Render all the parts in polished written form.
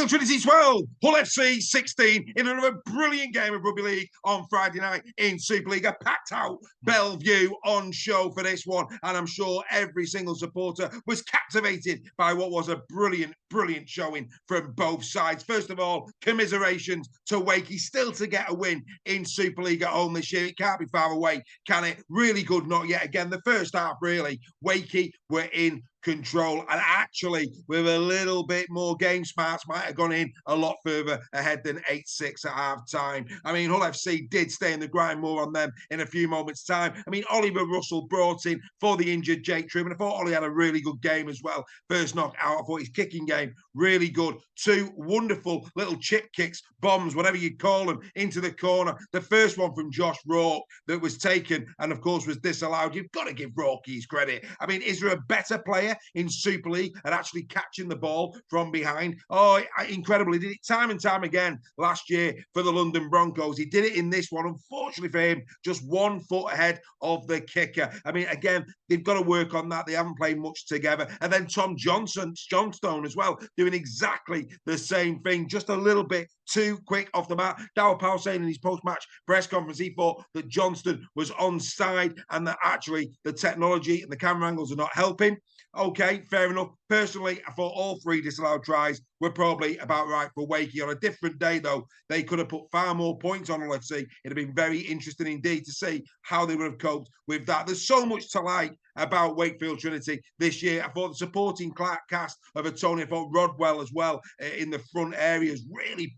Wakefield Trinity 12, Hull FC 16 in another brilliant game of rugby league on Friday night in Super League. A packed out Belle Vue on show for this one, and I'm sure every single supporter was captivated by what was a brilliant showing from both sides. First of all, commiserations to Wakey, still to get a win in Super League at home this year. It can't be far away, can it? Really good, not yet. Again, the first half, really, Wakey were in control, and actually with a little bit more game smarts might have gone in a lot further ahead than 8-6 at half time. I mean, Hull FC did stay in the grind, more on them in a few moments time. I mean, Oliver Russell brought in for the injured Jake Trim, and I thought Ollie had a really good game as well. First knock out, I thought his kicking game really good. Two wonderful little chip kicks, bombs, whatever you call them, into the corner. The first one from Josh Rourke that was taken and of course was disallowed. You've got to give Rourke his credit. I mean, is there a better player in Super League at actually catching the ball from behind? Oh, incredible. He did it time and time again last year for the London Broncos. He did it in this one. Unfortunately for him, just 1 foot ahead of the kicker. I mean, again, they've got to work on that. They haven't played much together. And then Tom Johnstone as well, doing exactly the same thing, just a little bit too quick off the mat. Dower Powell saying in his post-match press conference he thought that Johnston was onside and that actually the technology and the camera angles are not helping. Okay, fair enough. Personally, I thought all 3 disallowed tries were probably about right for Wakey. On a different day, though, they could have put far more points on Hull FC. It'd have been very interesting indeed to see how they would have coped with that. There's so much to like about Wakefield Trinity this year. I thought the supporting cast of a Tony, I thought Rodwell as well in the front areas really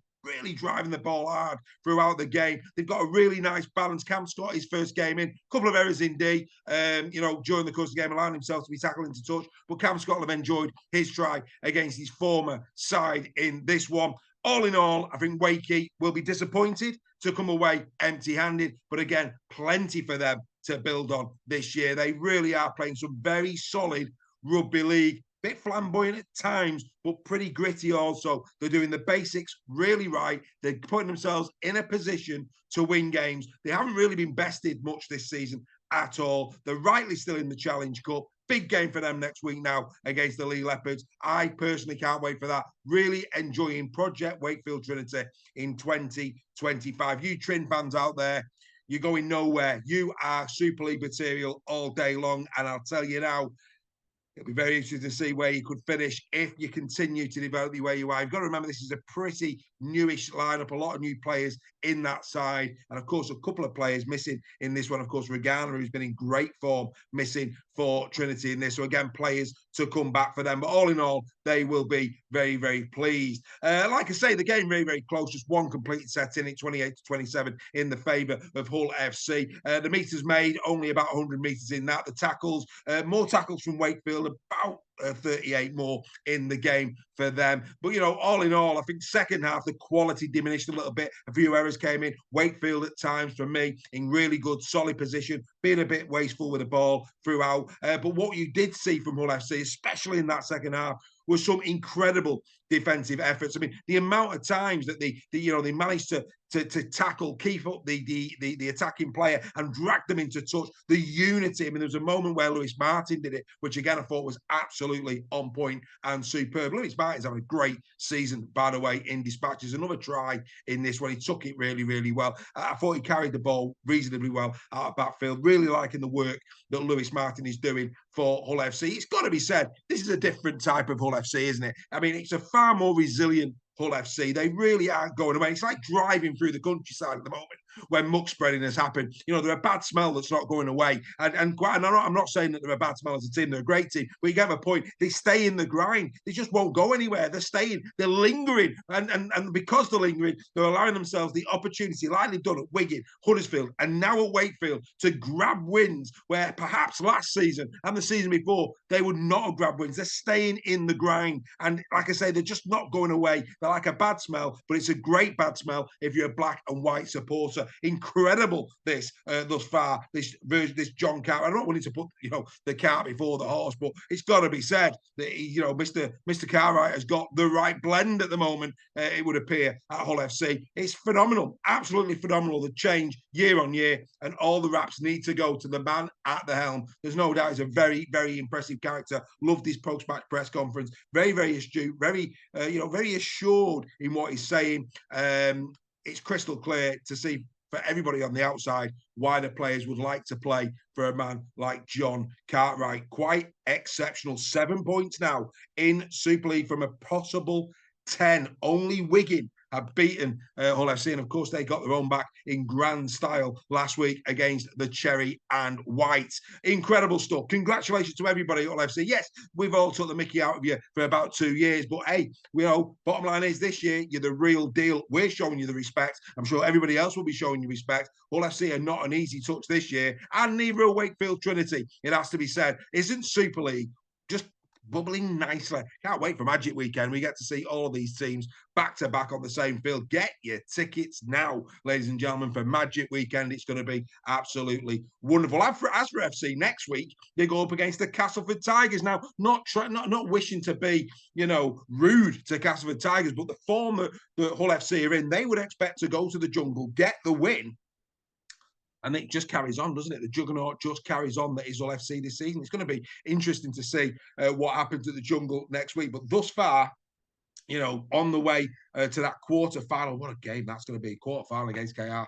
driving the ball hard throughout the game. They've got a really nice balance. Cam Scott, his first game in, a couple of errors in D, during the course of the game, allowing himself to be tackled into touch. But Cam Scott will have enjoyed his try against his former side in this one. All in all, I think Wakey will be disappointed to come away empty-handed. But again, plenty for them to build on this year. They really are playing some very solid rugby league. Bit flamboyant at times, but pretty gritty also. They're doing the basics really right. They're putting themselves in a position to win games. They haven't really been bested much this season at all. They're rightly still in the Challenge Cup. Big game for them next week now against the Lee Leopards. I personally can't wait for that. Really enjoying Project Wakefield Trinity in 2025. You Trin fans out there, you're going nowhere. You are Super League material all day long. And I'll tell you now, it'll be very interesting to see where you could finish if you continue to develop the way you are. You've got to remember this is a pretty newish lineup, a lot of new players in that side. And of course, a couple of players missing in this one. Of course, Regana, who's been in great form, missing for Trinity in this. So again, players to come back for them. But all in all, they will be very pleased. Like I say, the game very close. Just one completed set in it, 28-27 in the favour of Hull FC. The meters made, only about 100 metres in that. The tackles, more tackles from Wakefield, about 38 more in the game for them. But, all in all, I think second half, the quality diminished a little bit. A few errors came in. Wakefield at times, for me, in really good, solid position, being a bit wasteful with the ball throughout. But what you did see from Hull FC, especially in that second half, was some incredible defensive efforts. I mean, the amount of times that they managed to tackle, keep up the attacking player and drag them into touch, the unity. I mean, there was a moment where Lewis Martin did it, which again, I thought was absolutely on point and superb. Lewis Martin's having a great season, by the way, in dispatches. Another try in this one. He took it really well. I thought he carried the ball reasonably well out of backfield. Really liking the work that Lewis Martin is doing for Hull FC. It's got to be said, this is a different type of Hull FC, isn't it? I mean, it's a far more resilient Hull FC. They really aren't going away. It's like driving through the countryside at the moment when muck spreading has happened. They're a bad smell that's not going away. And I'm not saying that they're a bad smell as a team. They're a great team. But you get a point. They stay in the grind. They just won't go anywhere. They're staying. They're lingering. And because they're lingering, they're allowing themselves the opportunity, like they've done at Wigan, Huddersfield, and now at Wakefield, to grab wins where perhaps last season and the season before, they would not have grabbed wins. They're staying in the grind. And like I say, they're just not going away. They're like a bad smell, but it's a great bad smell if you're a black and white supporter. supporter. Incredible this thus far, this version, this John Cartwright. I'm not willing to put, the cart before the horse, but it's got to be said that, Mr. Cartwright has got the right blend at the moment, it would appear, at Hull FC. It's phenomenal, absolutely phenomenal, the change year on year, and all the raps need to go to the man at the helm. There's no doubt he's a very, very impressive character. Loved his post-match press conference. Very, very astute, very, very assured in what he's saying. It's crystal clear to see for everybody on the outside why the players would like to play for a man like John Cartwright. Quite exceptional. 7 points now in Super League from a possible 10. Only Wigan have beaten Hull FC, and of course they got their own back in grand style last week against the Cherry and Whites. Incredible stuff. Congratulations to everybody at Hull FC. Yes, we've all took the mickey out of you for about 2 years, but hey, bottom line is this year you're the real deal. We're showing you the respect. I'm sure everybody else will be showing you respect. Hull FC are not an easy touch this year, and neither are Wakefield Trinity. It has to be said. Isn't Super League just bubbling nicely? Can't wait for Magic Weekend. We get to see all of these teams back to back on the same field. Get your tickets now, ladies and gentlemen, for Magic Weekend. It's going to be absolutely wonderful. As for FC, next week they go up against the Castleford Tigers. Now, not wishing to be, rude to Castleford Tigers, but the form that Hull FC are in, they would expect to go to the Jungle, get the win, and it just carries on, doesn't it? The juggernaut just carries on that is Hull FC this season. It's going to be interesting to see what happens at the Jungle next week. But thus far, on the way to that quarter-final. What a game that's going to be. Quarter-final against KR.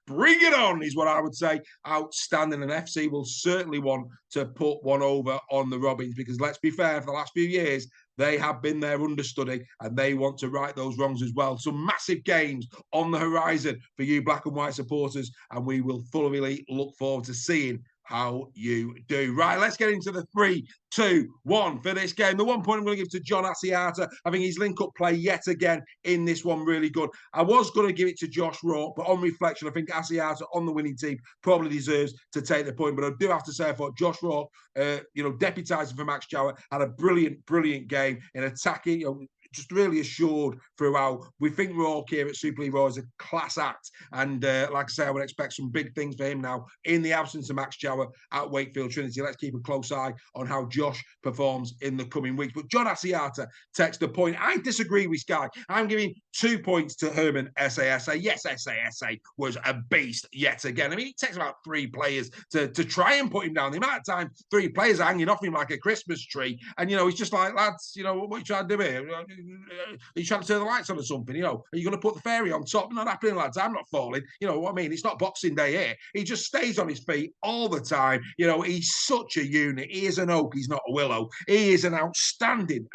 Bring it on, is what I would say. Outstanding. And FC will certainly want to put one over on the Robins, because let's be fair, for the last few years, they have been their understudy and they want to right those wrongs as well. Some massive games on the horizon for you black and white supporters, and we will fully look forward to seeing how you do. Right, let's get into the 3, 2, 1 for this game. The 1 point I'm going to give to John Asiata. I think his link-up play yet again in this one really good. I was going to give it to Josh Rourke, but on reflection, I think Asiata on the winning team probably deserves to take the point. But I do have to say, I thought Josh Rourke, deputising for Max Chower, had a brilliant game in attacking, just really assured throughout. We think Rourke here at Super League Raw is a class act. And like I say, I would expect some big things for him now in the absence of Max Chower at Wakefield Trinity. Let's keep a close eye on how Josh performs in the coming weeks. But John Asiata takes the point. I disagree with Sky. I'm giving 2 points to Herman SASA. Yes, SASA was a beast yet again. I mean, it takes about 3 players to try and put him down. The amount of time 3 players are hanging off him like a Christmas tree. And, he's just like, lads, what are you trying to do here? Are you trying to turn the lights on or something? Are you going to put the fairy on top? Not happening, lads. I'm not falling. You know what I mean? It's not Boxing Day here. He just stays on his feet all the time. He's such a unit. He is an oak. He's not a willow. He is an outstanding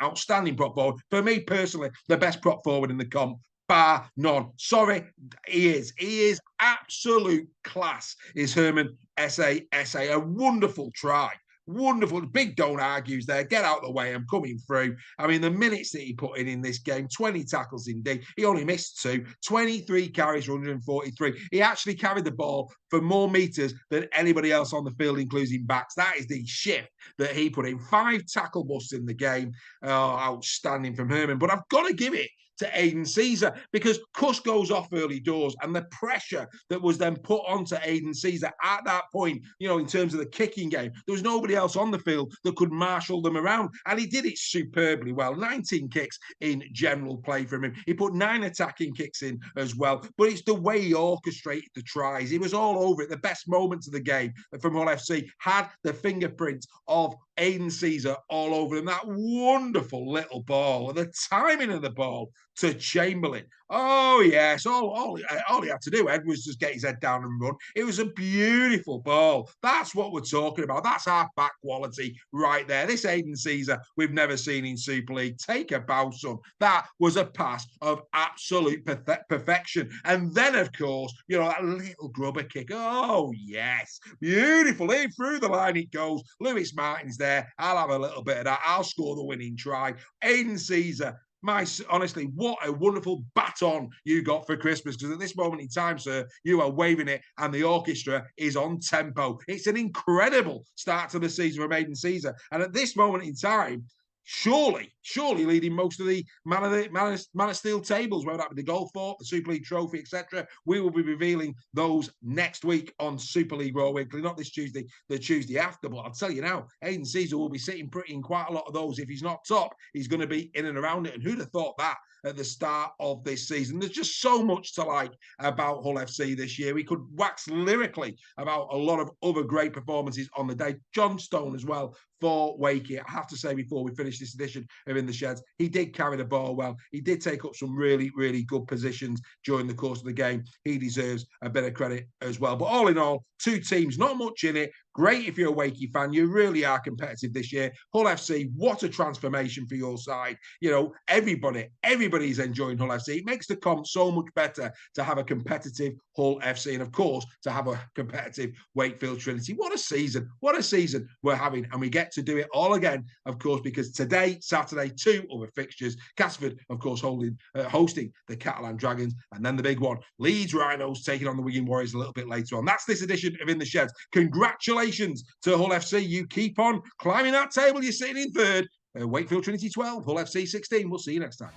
prop forward. For me personally, the best prop forward in the comp, bar none. Sorry, he is. He is absolute class, is Herman SASA. A wonderful try. Wonderful. Big don't argues there. Get out of the way. I'm coming through. I mean, the minutes that he put in this game, 20 tackles indeed. He only missed 2. 23 carries for 143. He actually carried the ball for more meters than anybody else on the field, including backs. That is the shift that he put in. 5 tackle busts in the game. Outstanding from Herman. But I've got to give it to Aiden Caesar, because Cuss goes off early doors, and the pressure that was then put onto Aiden Caesar at that point, in terms of the kicking game, there was nobody else on the field that could marshal them around, and he did it superbly well. 19 kicks in general play from him. He put 9 attacking kicks in as well, but it's the way he orchestrated the tries. He was all over it. The best moments of the game from Hull FC had the fingerprint of Aiden Caesar all over them. That wonderful little ball, and the timing of the ball to Chamberlain. Oh, yes. All he had to do, Ed, was just get his head down and run. It was a beautiful ball. That's what we're talking about. That's half-back quality right there. This Aiden Caesar we've never seen in Super League. Take a bow, son. That was a pass of absolute perfection. And then, of course, that little grubber kick. Oh, yes. Beautiful. In through the line it goes. Lewis Martin's there. I'll have a little bit of that. I'll score the winning try. Aiden Caesar. Honestly, what a wonderful baton you got for Christmas, because at this moment in time, sir, you are waving it and the orchestra is on tempo. It's an incredible start to the season from Aiden Caesar. And at this moment in time, surely surely leading most of the Man of Steel tables, whether that be the Gold Fort, the Super League Trophy, etc. We will be revealing those next week on Super League Raw Weekly, not this Tuesday, the Tuesday after. But I'll tell you now, Aidan Caesar will be sitting pretty in quite a lot of those. If he's not top, he's going to be in and around it. And who'd have thought that at the start of this season? There's just so much to like about Hull FC this year. We could wax lyrically about a lot of other great performances on the day. John Stone as well for Wakey. I have to say, before we finish this edition of In the Sheds, he did carry the ball well. He did take up some really, really good positions during the course of the game. He deserves a bit of credit as well. But all in all, two teams, not much in it. Great if you're a Wakey fan. You really are competitive this year. Hull FC, what a transformation for your side. You know, everybody's enjoying Hull FC. It makes the comp so much better to have a competitive Hull FC and, of course, to have a competitive Wakefield Trinity. What a season. What a season we're having. And we get to do it all again, of course, because today, Saturday, two other fixtures. Casford, of course, hosting the Catalan Dragons. And then the big one, Leeds Rhinos taking on the Wigan Warriors a little bit later on. That's this edition of In the Sheds. Congratulations to Hull FC. You keep on climbing that table. You're sitting in third. Wakefield Trinity 12, Hull FC 16. We'll see you next time.